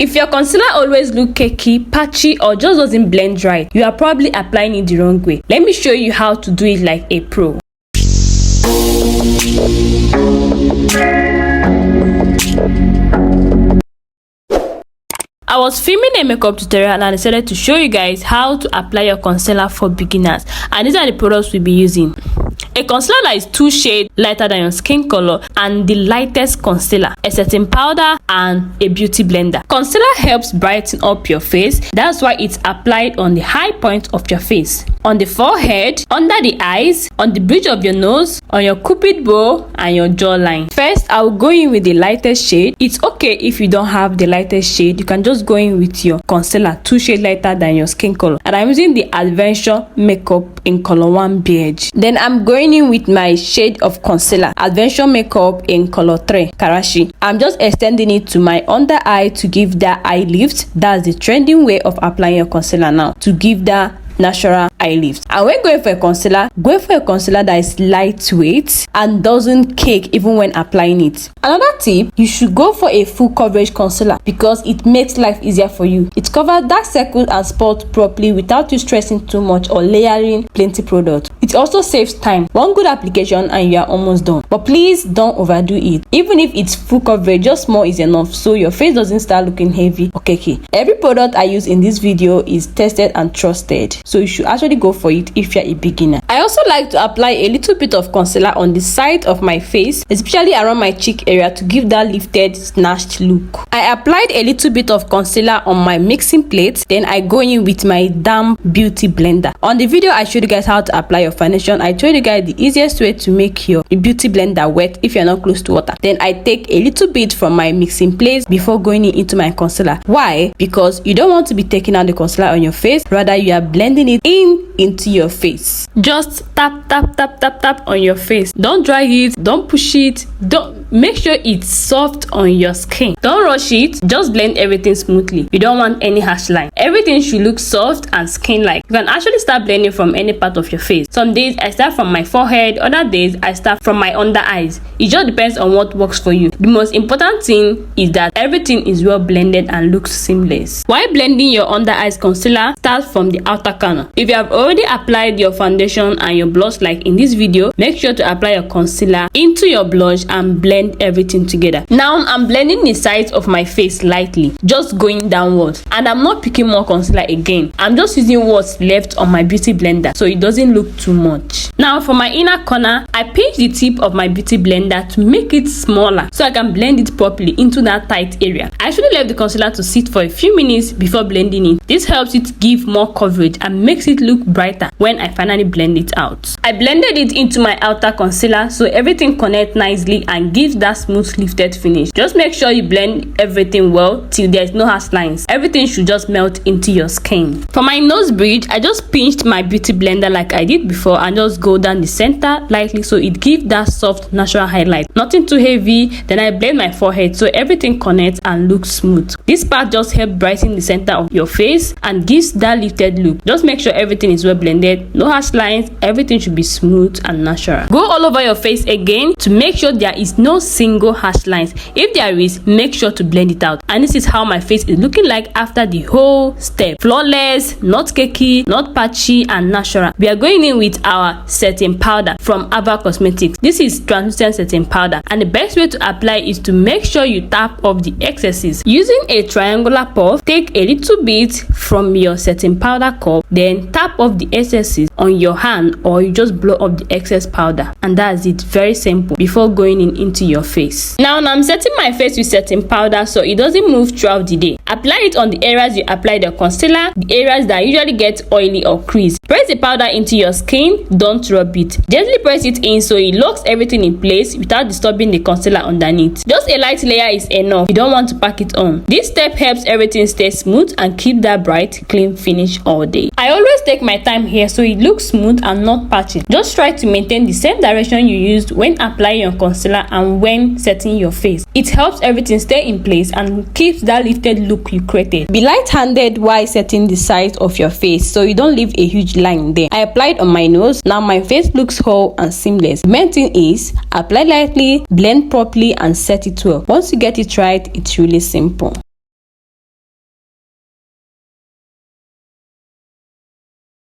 If your concealer always look cakey, patchy, or just doesn't blend right, you are probably applying it the wrong way. Let me show you how to do it like a pro. I was filming a makeup tutorial and I decided to show you guys how to apply your concealer for beginners, and these are the products we'll be using. A concealer that is 2 shades lighter than your skin color, and the lightest concealer, a setting powder, and a beauty blender. Concealer helps brighten up your face. That's why it's applied on the high point of your face, on the forehead, under the eyes, on the bridge of your nose, on your cupid bow, and your jawline. First, I'll go in with the lightest shade. It's okay if you don't have the lightest shade, you can just go in with your concealer 2 shades lighter than your skin color, and I'm using the Adventure Makeup in color 1 beige. Then I'm going in with my shade of concealer, Adventure Makeup in color 3 Karashi. I'm just extending it to my under eye to give that eye lift. That's the trending way of applying your concealer now, to give that natural eye lift. And when going for a concealer, go for a concealer that is lightweight and doesn't cake even when applying it. Another tip, you should go for a full coverage concealer because it makes life easier for you. It covers dark circles and spots properly without you stressing too much or layering plenty product. It also saves time. One good application and you are almost done. But please don't overdo it. Even if it's full coverage, just small is enough so your face doesn't start looking heavy or cakey. Every product I use in this video is tested and trusted, so you should actually go for it if you're a beginner. I also like to apply a little bit of concealer on the side of my face, especially around my cheek area, to give that lifted, snatched look. I applied a little bit of concealer on my mixing plate, then I go in with my damp beauty blender. On the video I showed you guys how to apply your foundation, I told you guys the easiest way to make your beauty blender wet if you're not close to water. Then I take a little bit from my mixing plate before going into my concealer. Why? Because you don't want to be taking out the concealer on your face, rather you are blending it into your face. Just tap tap tap tap tap on your face. Don't drag it, don't push it, don't make sure it's soft on your skin. Don't rush it, just blend everything smoothly. You don't want any harsh line. Everything should look soft and skin like. You can actually start blending from any part of your face. Some days I start from my forehead, other days I start from my under eyes. It just depends on what works for you. The most important thing is that everything is well blended and looks seamless. While blending your under eyes concealer, start from the outer corner. If you have already applied your foundation and your blush like in this video, make sure to apply your concealer into your blush and blend everything together. Now I'm blending the sides of my face lightly, just going downwards, and I'm not picking more concealer again. I'm just using what's left on my beauty blender so it doesn't look too much. Now for my inner corner, I pinch the tip of my beauty blender to make it smaller so I can blend it properly into that tight area. I actually left the concealer to sit for a few minutes before blending it. This helps it give more coverage and makes it look brighter when I finally blend it out. I blended it into my outer concealer so everything connects nicely and gives that smooth lifted finish. Just make sure you blend everything well till there's no harsh lines. Everything should just melt into your skin. For my nose bridge, I just pinched my beauty blender like I did before and just go down the center lightly so it gives that soft natural highlight. Nothing too heavy. Then I blend my forehead so everything connects and looks smooth. This part just helps brighten the center of your face and gives that lifted look. Just make sure everything is well blended, no harsh lines, everything should be smooth and natural. Go all over your face again to make sure there is no single harsh lines. If there is, make sure to blend it out. And this is how my face is looking like after the whole step. Flawless, not cakey, not patchy, and natural. We are going in with our setting powder from Ava Cosmetics. This is translucent setting powder, and the best way to apply is to make sure you tap off the excesses. Using a triangular puff, take a little bit from your setting powder cup, then tap off the excesses on your hand, or you just blow up the excess powder, and that's it. Very simple before going into your face. Now I'm setting my face with setting powder so it doesn't move throughout the day. Apply it on the areas you apply the concealer, the areas that usually get oily or crease. Press the powder into your skin, don't rub it. Gently press it in so it locks everything in place without disturbing the concealer underneath. Just a light layer is enough. You don't want to pack it on. This step helps everything stay smooth and keep that bright, clean finish all day. I always take my time here so it looks smooth and not patchy. Just try to maintain the same direction you used when applying your concealer and when setting your face. It helps everything stay in place and keeps that lifted look you created. Be light-handed while setting the sides of your face so you don't leave a huge line there. I applied on my nose. Now my face looks whole and seamless. The main thing is apply lightly, blend properly, and set it well. Once you get it right, it's really simple.